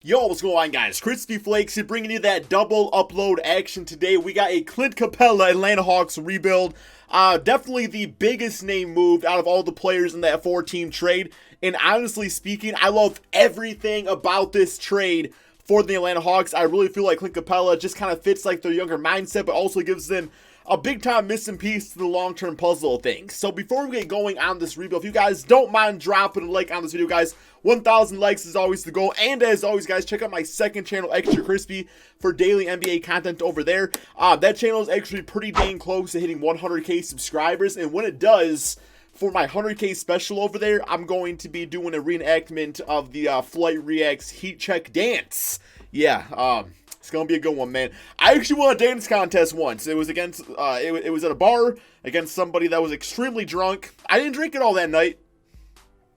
Yo, what's going on, guys? Crispy Flakes here, bringing you that double upload action today. We got a Clint Capela Atlanta Hawks rebuild. Definitely the biggest name moved out of all the players in that four-team trade. And honestly speaking, I love everything about this trade for the Atlanta Hawks. I really feel like Clint Capela just kind of fits like their younger mindset, but also gives them a big-time missing piece to the long-term puzzle of things. So before we get going on this rebuild, if you guys don't mind dropping a like on this video, guys, 1,000 likes is always the goal. And as always, guys, check out my second channel, Extra Crispy, for daily NBA content over there. That channel is actually pretty dang close to hitting 100K subscribers. And when it does, for my 100K special over there, I'm going to be doing a reenactment of the Flight Reacts Heat Check Dance. Yeah, it's gonna be a good one, man. I actually won a dance contest once. It was against, it was at a bar against somebody that was extremely drunk. I didn't drink it all that night,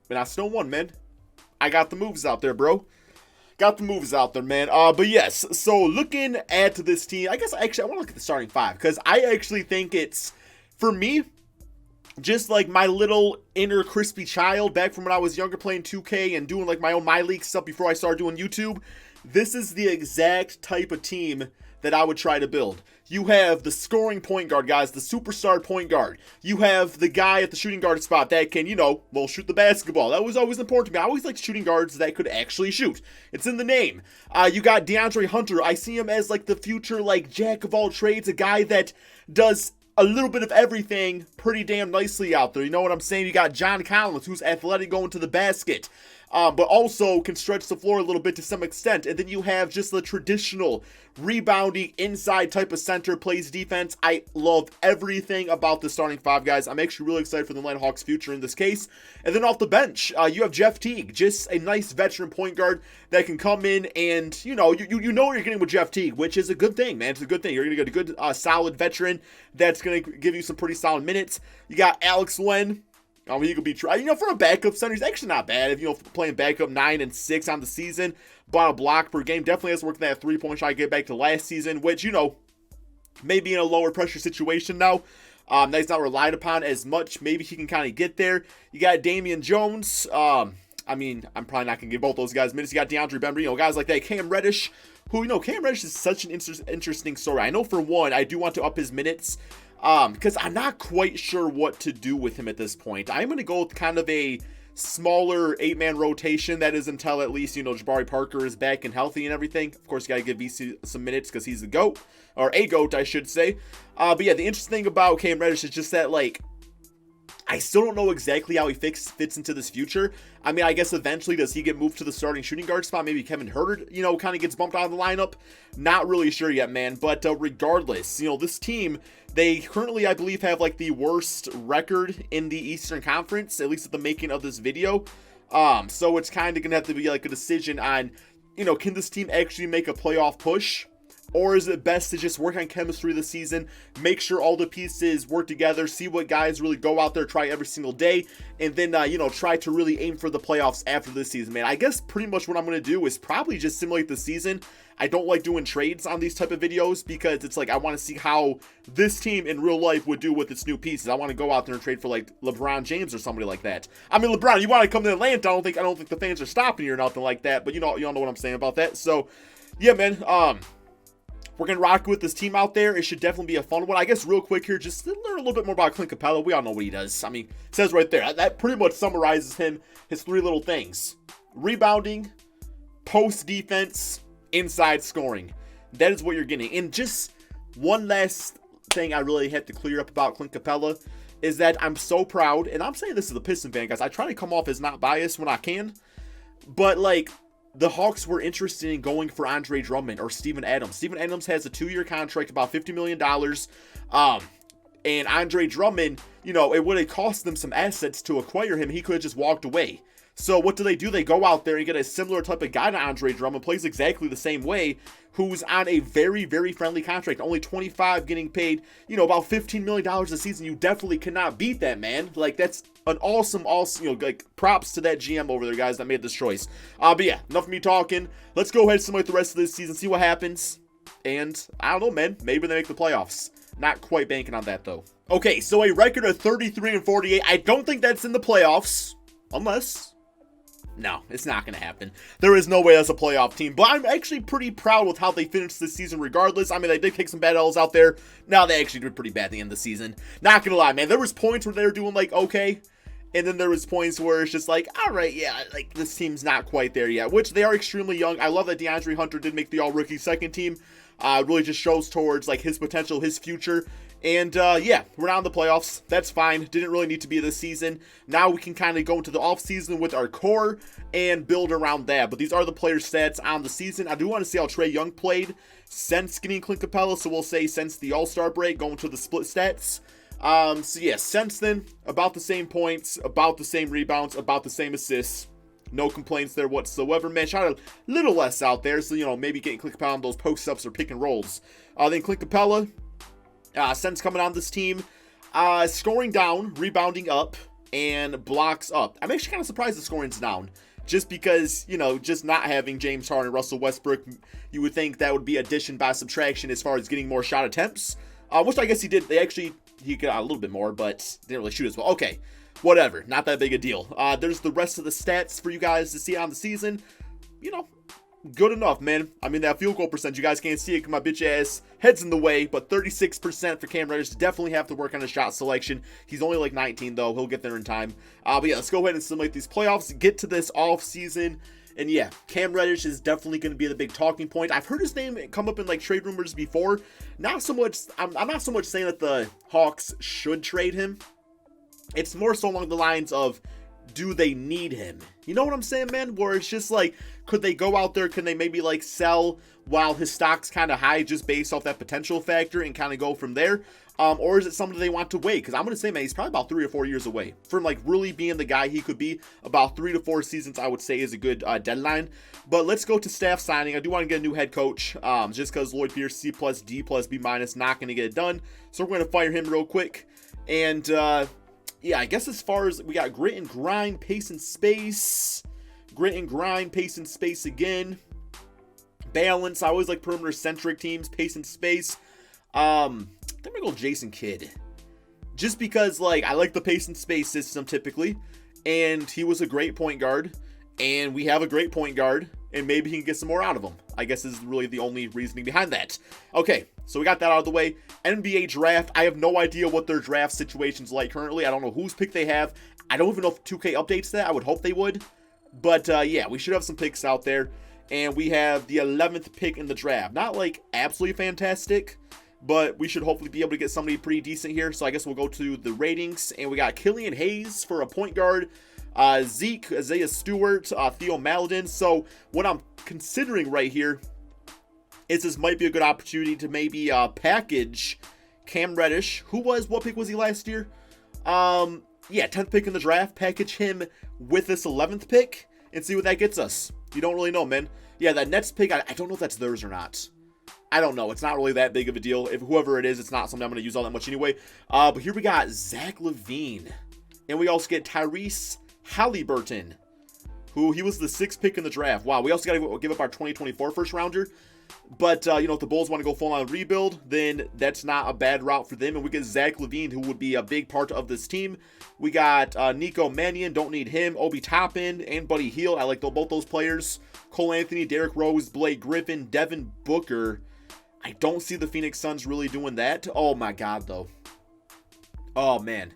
but I still won, man. I got the moves out there, bro. Got the moves out there, man. But yes, so looking at this team, I guess actually I want to look at the starting five because I actually think it's, for me, just like my little inner crispy child back from when I was younger playing 2K and doing like my own My League stuff before I started doing YouTube. This is the exact type of team that I would try to build. You have the scoring point guard, guys, the superstar point guard. You have the guy at the shooting guard spot that can, you know, well, shoot the basketball. That was always important to me. I always liked shooting guards that could actually shoot. It's in the name. You got DeAndre Hunter. I see him as like the future, like, jack of all trades, a guy that does a little bit of everything pretty damn nicely out there. You know what I'm saying? You got John Collins, who's athletic going to the basket, but also can stretch the floor a little bit to some extent. And then you have just the traditional rebounding inside type of center, plays defense. I love everything about the starting five, guys. I'm actually really excited for the Atlanta Hawks' future in this case. And then off the bench, you have Jeff Teague, just a nice veteran point guard that can come in and, you know what you're getting with Jeff Teague, which is a good thing, man. It's a good thing. You're going to get a good, solid veteran that's going to give you some pretty solid minutes. You got Alex Len. He could be, for a backup center, he's actually not bad. If, playing backup 9 and 6 on the season, about a block per game. Definitely has worked that 3-point shot, get back to last season, which, maybe in a lower pressure situation now. That's not relied upon as much. Maybe he can kind of get there. You got Damian Jones. I'm probably not going to give both those guys minutes. You got DeAndre Bembry, guys like that. Cam Reddish, who, Cam Reddish is such an interesting story. I know for one, I do want to up his minutes. Because I'm not quite sure what to do with him at this point. I'm going to go with kind of a smaller 8-man rotation. That is until at least, Jabari Parker is back and healthy and everything. Of course, you got to give VC some minutes because he's the GOAT. Or a GOAT, I should say. But yeah, the interesting thing about Cam Reddish is just that, like, I still don't know exactly how he fits into this future. I mean, I guess eventually does he get moved to the starting shooting guard spot? Maybe Kevin Huerter, kind of gets bumped out of the lineup. Not really sure yet, man. But regardless, this team, they currently, I believe, have like the worst record in the Eastern Conference, at least at the making of this video. So it's kind of going to have to be like a decision on, can this team actually make a playoff push? Or is it best to just work on chemistry this season, make sure all the pieces work together, see what guys really go out there, try every single day, and then, try to really aim for the playoffs after this season, man. I guess pretty much what I'm going to do is probably just simulate the season. I don't like doing trades on these type of videos because it's like I want to see how this team in real life would do with its new pieces. I want to go out there and trade for like LeBron James or somebody like that. I mean, LeBron, you want to come to Atlanta? I don't think the fans are stopping you or nothing like that, but you all know what I'm saying about that. So, yeah, man, we're going to rock with this team out there. It should definitely be a fun one. I guess real quick here, just learn a little bit more about Clint Capela. We all know what he does. I mean, it says right there. That pretty much summarizes him, his three little things. Rebounding, post defense, inside scoring. That is what you're getting. And just one last thing I really have to clear up about Clint Capela is that I'm so proud, and I'm saying this as a Piston fan, guys. I try to come off as not biased when I can, but like, the Hawks were interested in going for Andre Drummond or Steven Adams. Steven Adams has a 2-year contract, about $50 million. And Andre Drummond, it would have cost them some assets to acquire him. He could have just walked away. So what do? They go out there and get a similar type of guy to Andre Drummond, plays exactly the same way, who's on a very, very friendly contract, only 25, getting paid, about $15 million a season. You definitely cannot beat that, man. Like, that's an awesome, like, props to that GM over there, guys, that made this choice. But yeah, enough of me talking. Let's go ahead and simulate the rest of this season, see what happens. And I don't know, man, maybe they make the playoffs. Not quite banking on that, though. Okay, so a record of 33 and 48. I don't think that's in the playoffs, unless No, it's not going to happen. There is no way that's a playoff team. But I'm actually pretty proud with how they finished this season regardless. I mean, they did kick some bad L's out there. No, they actually did pretty bad at the end of the season. Not going to lie, man. There was points where they were doing, like, okay. And then there was points where it's just like, all right, yeah, like, this team's not quite there yet. Which, they are extremely young. I love that DeAndre Hunter did make the all-rookie second team. Really just shows towards, like, his potential, his future. And, yeah, we're not in the playoffs. That's fine. Didn't really need to be this season. Now we can kind of go into the offseason with our core and build around that. But these are the player stats on the season. I do want to see how Trae Young played since getting Clint Capela. So we'll say since the All-Star break, going to the split stats. So, yeah, since then, about the same points, about the same rebounds, about the same assists. No complaints there whatsoever. Man, shot a little less out there. So, you know, maybe getting Clint Capela on those post-ups or pick and rolls. Then Clint Capela. Since coming on this team, scoring down, rebounding up, and blocks up. I'm actually kind of surprised the scoring's down. Just because, you know, just not having James Harden and Russell Westbrook, you would think that would be addition by subtraction as far as getting more shot attempts. Which I guess he did. He got a little bit more, but didn't really shoot as well. Okay, whatever. Not that big a deal. There's the rest of the stats for you guys to see on the season. You know, good enough, man. I mean, that field goal percentage, you guys can't see it because my bitch ass head's in the way, but 36% for Cam Reddish. Definitely have to work on his shot selection. He's only like 19, though. He'll get there in time. But yeah, let's go ahead and simulate these playoffs, get to this off season. And yeah, Cam Reddish is definitely going to be the big talking point. I've heard his name come up in like trade rumors before. Not so much, I'm not so much saying that the Hawks should trade him. It's more so along the lines of, do they need him? You know what I'm saying, man? Where it's just like, could they go out there? Can they maybe like sell while his stock's kind of high just based off that potential factor and kind of go from there? Or is it something they want to wait? Because I'm going to say, man, he's probably about 3 or 4 years away from like really being the guy he could be. About 3 to 4 seasons, I would say, is a good deadline. But let's go to staff signing. I do want to get a new head coach just because Lloyd Pierce, C+, D+, B-, not going to get it done. So we're going to fire him real quick. And yeah, I guess as far as we got grit and grind, pace and space. Grit and grind, pace and space again. Balance. I always like perimeter-centric teams, pace and space. I'm going to go Jason Kidd. Just because, like, I like the pace and space system typically. And he was a great point guard. And we have a great point guard. And maybe he can get some more out of him. I guess is really the only reasoning behind that. Okay, so we got that out of the way. NBA draft. I have no idea what their draft situation's like currently. I don't know whose pick they have. I don't even know if 2K updates that. I would hope they would. But yeah, we should have some picks out there. And we have the 11th pick in the draft. Not like absolutely fantastic, but we should hopefully be able to get somebody pretty decent here. So I guess we'll go to the ratings. And we got Killian Hayes for a point guard. Zeke, Isaiah Stewart, Theo Maledon. So what I'm considering right here is this might be a good opportunity to maybe package Cam Reddish. What pick was he last year? Yeah, 10th pick in the draft. Package him with this 11th pick and see what that gets us. You don't really know, man. Yeah, that Nets pick, I don't know if that's theirs or not. I don't know. It's not really that big of a deal. If whoever it is, it's not something I'm going to use all that much anyway. But here we got Zach Lavine. And we also get Tyrese Halliburton, who he was the 6th pick in the draft. Wow, we also got to give up our 2024 first rounder. But, you know, if the Bulls want to go full-on rebuild, then that's not a bad route for them. And we get Zach Lavine, who would be a big part of this team. We got Nico Mannion, don't need him. Obi Toppin and Buddy Hield. I like both those players. Cole Anthony, Derrick Rose, Blake Griffin, Devin Booker. I don't see the Phoenix Suns really doing that. Oh, my God, though. Oh, man.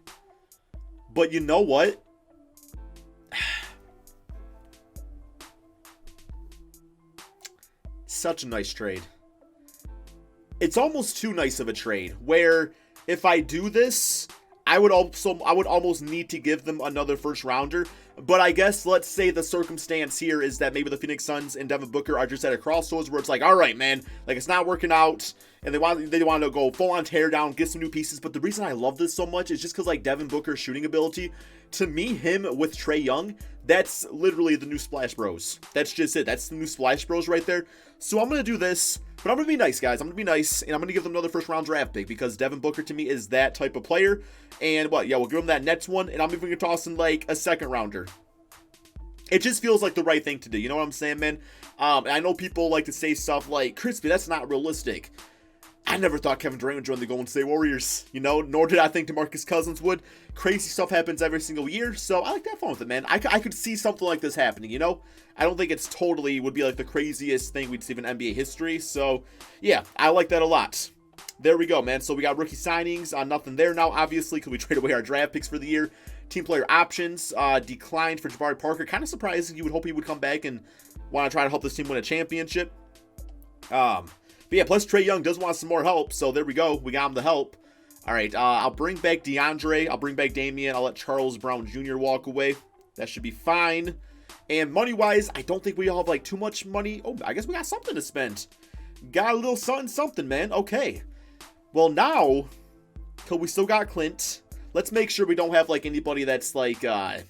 But you know what? Such a nice trade. It's almost too nice of a trade where if I do this, I would almost need to give them another first rounder. But I guess let's say the circumstance here is that maybe the Phoenix Suns and Devin Booker are just at a crossroads where it's like, all right, man, like it's not working out, and they want to go full on tear down, get some new pieces. But the reason I love this so much is just because like Devin Booker's shooting ability, to me, him with Trae Young, that's literally the new Splash Bros. That's just it. That's the new Splash Bros right there. So I'm gonna do this, but I'm gonna be nice, guys. I'm gonna be nice, and I'm gonna give them another first round draft pick because Devin Booker to me is that type of player. And what? Yeah, we'll give them that Nets one, and I'm even gonna toss in like a second rounder. It just feels like the right thing to do. You know what I'm saying, man? And I know people like to say stuff like, Crispy, that's not realistic. I never thought Kevin Durant would join the Golden State Warriors, you know, nor did I think DeMarcus Cousins would. Crazy stuff happens every single year, so I like to have fun with it, man. I could see something like this happening, you know? I don't think it's totally would be like the craziest thing we'd see in NBA history, so yeah, I like that a lot. There we go, man. So we got rookie signings, nothing there now, obviously, because we traded away our draft picks for the year. Team player options, declined for Jabari Parker. Kind of surprising. You would hope he would come back and want to try to help this team win a championship. But yeah, plus Trae Young does want some more help, so there we go. We got him the help. All right, I'll bring back DeAndre. I'll bring back Damian. I'll let Charles Brown Jr. walk away. That should be fine. And money-wise, I don't think we all have, like, too much money. Oh, I guess we got something to spend. Got a little something, man. Okay. Well, now, because we still got Clint, let's make sure we don't have, like, anybody that's, like, let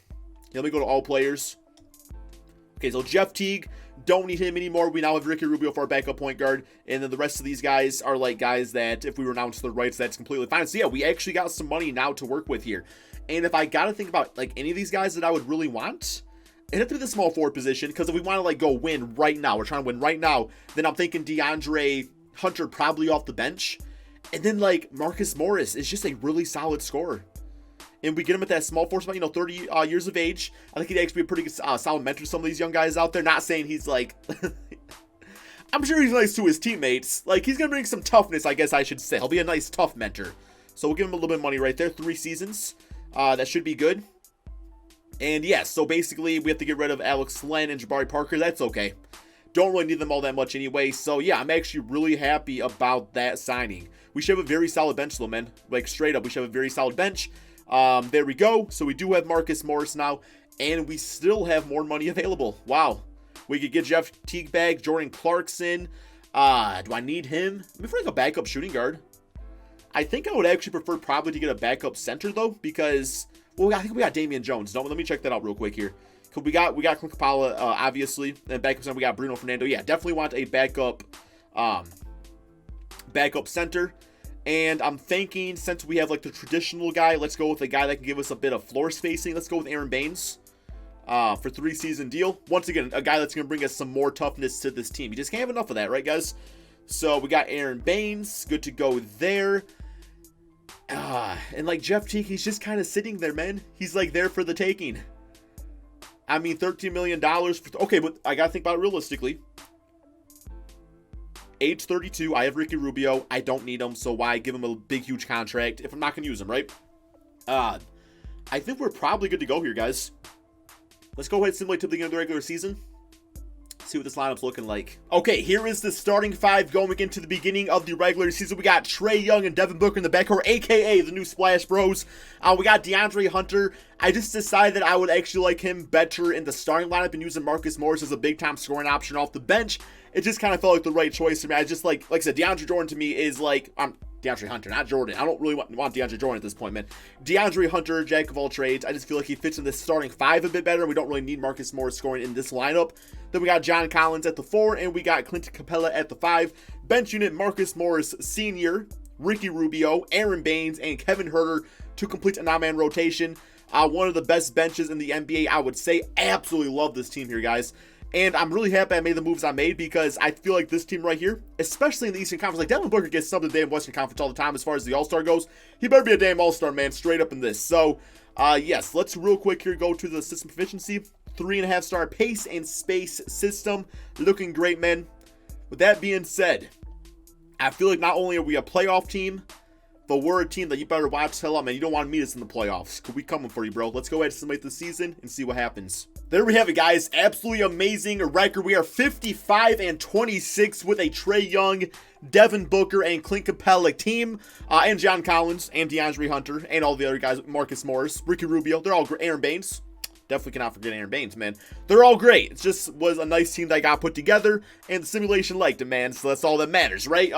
me go to all players. Okay, so Jeff Teague, don't need him anymore. We now have Ricky Rubio for our backup point guard. And then the rest of these guys are like guys that if we were announced to the rights, that's completely fine. So yeah, we actually got some money now to work with here. And if I got to think about like any of these guys that I would really want, it'd have to be the small forward position. Because if we want to like go win right now, we're trying to win right now, then I'm thinking DeAndre Hunter probably off the bench. And then like Marcus Morris is just a really solid scorer. And we get him at that small force, about 30 years of age. I think he'd actually be a pretty good, solid mentor to some of these young guys out there. Not saying he's like, I'm sure he's nice to his teammates. Like, he's going to bring some toughness, I guess I should say. He'll be a nice, tough mentor. So we'll give him a little bit of money right there. 3 seasons. That should be good. And yeah, so basically we have to get rid of Alex Len and Jabari Parker. That's okay. Don't really need them all that much anyway. So yeah, I'm actually really happy about that signing. We should have a very solid bench though, man. Like, straight up, we should have a very solid bench. There we go. So we do have Marcus Morris now, and we still have more money available. Wow. We could get Jeff Teague back, Jordan Clarkson. Do I need him? I mean, for like a backup shooting guard, I think I would actually prefer probably to get a backup center though, because well, I think we got Damian Jones. Let me check that out real quick here. We got Clint Capela, obviously, and backup center we got Bruno Fernando. Yeah, definitely want a backup center. And I'm thinking, since we have like the traditional guy, let's go with a guy that can give us a bit of floor spacing. Let's go with Aaron Baines for 3-season deal. Once again, a guy that's going to bring us some more toughness to this team. You just can't have enough of that, right, guys? So we got Aaron Baines. Good to go there. And like Jeff Teague, he's just kind of sitting there, man. He's like there for the taking. I mean, $13 million. Okay, but I got to think about it realistically. Age 32, I have Ricky Rubio. I don't need him, so why give him a big, huge contract if I'm not going to use him, right? I think we're probably good to go here, guys. Let's go ahead and simulate to the beginning of the regular season. See what this lineup's looking like. Okay, here is the starting 5 going into the beginning of the regular season. We got Trae Young and Devin Booker in the backcourt, a.k.a. the new Splash Bros. We got DeAndre Hunter. I just decided that I would actually like him better in the starting lineup and using Marcus Morris as a big-time scoring option off the bench. It just kind of felt like the right choice for me. I just like I said, DeAndre Jordan to me is like, DeAndre Hunter, not Jordan. I don't really want DeAndre Jordan at this point, man. DeAndre Hunter, jack of all trades. I just feel like he fits in this starting 5 a bit better. We don't really need Marcus Morris scoring in this lineup. Then we got John Collins at the 4, and we got Clint Capela at the 5. Bench unit, Marcus Morris Sr., Ricky Rubio, Aaron Baines, and Kevin Huerter to complete a 9-man rotation. One of the best benches in the NBA, I would say. Absolutely love this team here, guys. And I'm really happy I made the moves I made because I feel like this team right here, especially in the Eastern Conference, like Devin Booker gets subbed to the damn Western Conference all the time as far as the All-Star goes. He better be a damn All-Star, man, straight up in this. So, yes, let's real quick here go to the system proficiency. 3.5-star pace and space system. Looking great, man. With that being said, I feel like not only are we a playoff team, but we're a team that you better watch. Hell up, man. You don't want to meet us in the playoffs. Could we coming for you, bro? Let's go ahead and simulate the season and see what happens. There we have it, guys. Absolutely amazing record. We are 55-26 with a Trae Young, Devin Booker, and Clint Capela team. And John Collins, and DeAndre Hunter, and all the other guys. Marcus Morris, Ricky Rubio. They're all great. Aaron Baines. Definitely cannot forget Aaron Baines, man. They're all great. It just was a nice team that got put together, and the simulation liked it, man. So that's all that matters, right?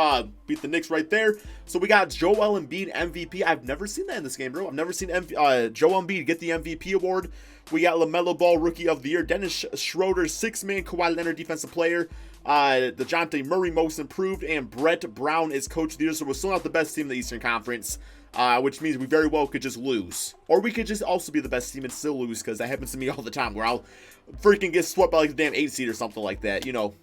Beat the Knicks right there. So we got Joel Embiid MVP. I've never seen that in this game, bro. I've never seen Joel Embiid get the MVP award. We got LaMelo Ball Rookie of the Year. Dennis Schroeder, 6-man Kawhi Leonard Defensive Player. DeJounte Murray Most Improved, and Brett Brown is Coach of the Year. So we're still not the best team in the Eastern Conference. Which means we very well could just lose. Or we could just also be the best team and still lose, because that happens to me all the time, where I'll freaking get swept by like the damn 8 seed or something like that. You know,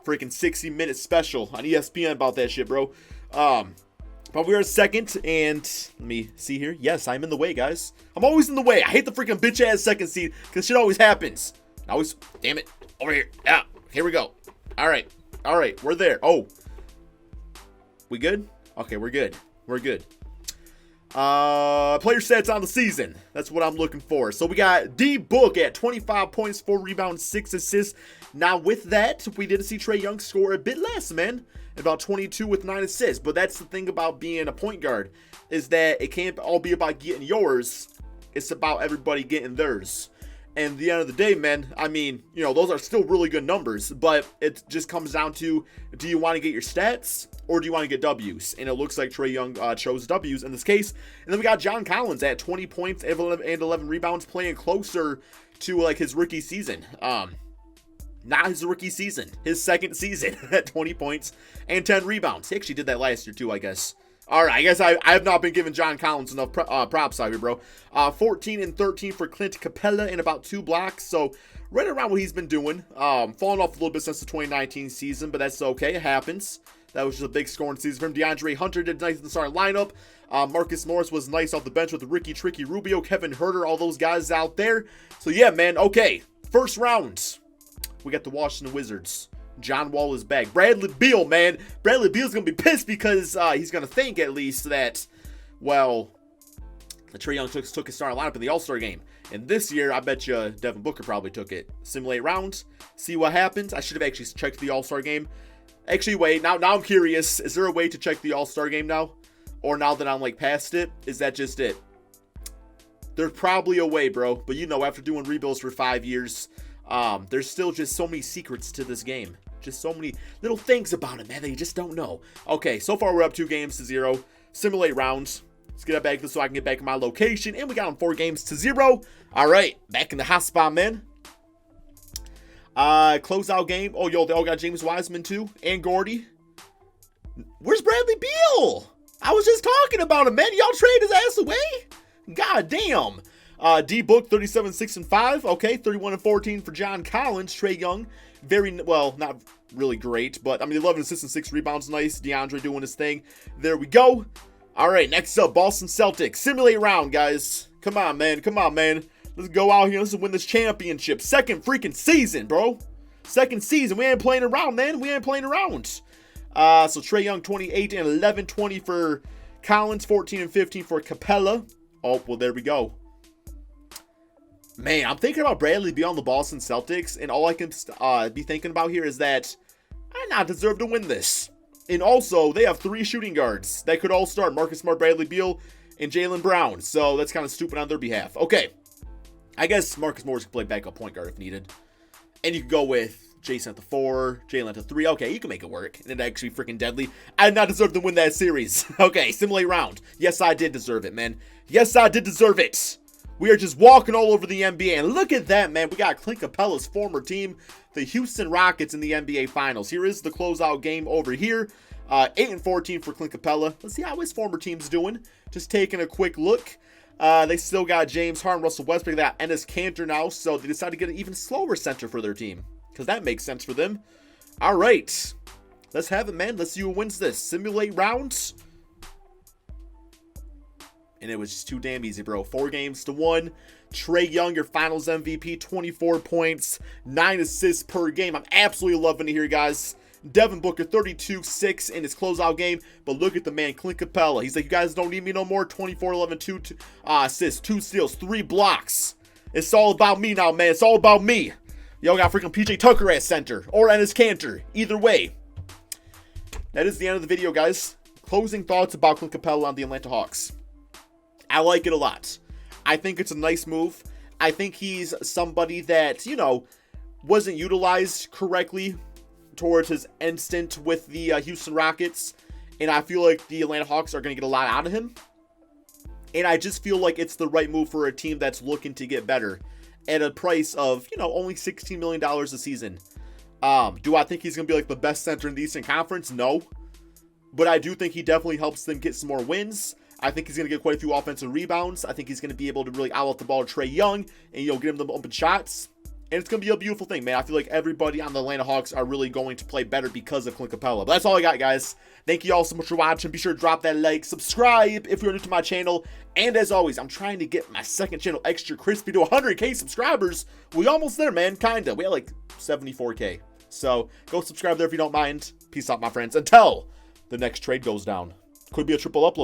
freaking 60-minute special on ESPN about that shit, bro. But we are second, and let me see here. Yes, I'm in the way, guys. I'm always in the way. I hate the freaking bitch-ass second seed, because shit always happens. Always, damn it. Over here. Yeah, here we go. All right, we're there. Oh. We good? Okay, we're good. We're good. Player stats on the season. That's what I'm looking for. So we got D Book at 25 points, 4 rebounds, 6 assists. Now with that, we did see Trae Young score a bit less, man. About 22 with 9 assists. But that's the thing about being a point guard, is that it can't all be about getting yours. It's about everybody getting theirs. And at the end of the day, man, I mean, you know, those are still really good numbers, but it just comes down to, do you want to get your stats or do you want to get W's? And it looks like Trae Young chose W's in this case. And then we got John Collins at 20 points and 11 rebounds, playing closer to like his rookie season. Not his rookie season, his second season at 20 points and 10 rebounds. He actually did that last year too, I guess. All right, I guess I have not been giving John Collins enough props out here, bro. 14 and 13 for Clint Capela and about 2 blocks. So right around what he's been doing. Falling off a little bit since the 2019 season, but that's okay. It happens. That was just a big scoring season for him. DeAndre Hunter did nice in the starting lineup. Marcus Morris was nice off the bench with Ricky Tricky Rubio, Kevin Huerter, all those guys out there. So yeah, man, okay. First round, we got the Washington Wizards. John Wall is back. Bradley Beal, man. Bradley Beal's going to be pissed because he's going to think at least that, well, Trae Young took his starting lineup in the All-Star game. And this year, I bet you Devin Booker probably took it. Simulate rounds. See what happens. I should have actually checked the All-Star game. Actually, wait. Now I'm curious. Is there a way to check the All-Star game now? Or now that I'm like past it? Is that just it? There's probably a way, bro. But you know, after doing rebuilds for 5 years, there's still just so many secrets to this game. Just so many little things about it, man, that you just don't know. Okay, so far we're up 2-0. Simulate rounds. Let's get back so I can get back in my location. And we got them 4-0. All right, back in the hot spot, man. Closeout game. Oh, yo, they all got James Wiseman too. And Gordy. Where's Bradley Beal? I was just talking about him, man. Y'all trade his ass away? God damn. D Book 37, 6 and 5. Okay, 31 and 14 for John Collins. Trae Young, very well, not really great, but I mean 11 assists and 6 rebounds, nice. DeAndre doing his thing. There we go. All right, next up, Boston Celtics. Simulate round, guys. Come on, man. Come on, man. Let's go out here. Let's win this championship. Second freaking season, bro. Second season. We ain't playing around, man. We ain't playing around. So Trae Young 28 and 11, 20 for Collins, 14 and 15 for Capela. Oh, well, there we go. Man, I'm thinking about Bradley Beal on the Boston Celtics, and all I can be thinking about here is that I not deserve to win this. And also, they have 3 shooting guards that could all start: Marcus Smart, Bradley Beal, and Jaylen Brown. So that's kind of stupid on their behalf. Okay, I guess Marcus Morris can play backup point guard if needed. And you could go with Jason at the 4, Jaylen at the 3. Okay, you can make it work. And it actually freaking deadly. I did not deserve to win that series. Okay, simulate round. Yes, I did deserve it, man. Yes, I did deserve it. We are just walking all over the NBA, and look at that, man. We got Clint Capela's former team, the Houston Rockets, in the NBA Finals. Here is the closeout game over here. 8 and 14 for Clint Capela. Let's see how his former team's doing. Just taking a quick look. They still got James Harden, Russell Westbrook. They got Enes Kanter now, so they decided to get an even slower center for their team, because that makes sense for them. All right. Let's have it, man. Let's see who wins this. Simulate rounds. And it was just too damn easy, bro. 4-1. Trae Young, your finals MVP, 24 points, 9 assists per game. I'm absolutely loving it here, guys. Devin Booker, 32-6 in his closeout game. But look at the man, Clint Capela. He's like, you guys don't need me no more. 24, 11, 2 assists, 2 steals, 3 blocks. It's all about me now, man. It's all about me. Y'all got freaking PJ Tucker at center. Or Enes Kanter. Either way. That is the end of the video, guys. Closing thoughts about Clint Capela on the Atlanta Hawks. I like it a lot. I think it's a nice move. I think he's somebody that, you know, wasn't utilized correctly towards his instant with the Houston Rockets. And I feel like the Atlanta Hawks are going to get a lot out of him. And I just feel like it's the right move for a team that's looking to get better at a price of, you know, only $16 million a season. Do I think he's going to be like the best center in the Eastern Conference? No. But I do think he definitely helps them get some more wins. I think he's going to get quite a few offensive rebounds. I think he's going to be able to really out the ball to Trae Young and, you know, get him the open shots. And it's going to be a beautiful thing, man. I feel like everybody on the Atlanta Hawks are really going to play better because of Clint Capela. But that's all I got, guys. Thank you all so much for watching. Be sure to drop that like, subscribe if you're new to my channel. And as always, I'm trying to get my second channel extra crispy to 100K subscribers. We almost there, man. Kinda. We had like 74K. So go subscribe there if you don't mind. Peace out, my friends. Until the next trade goes down. Could be a triple upload.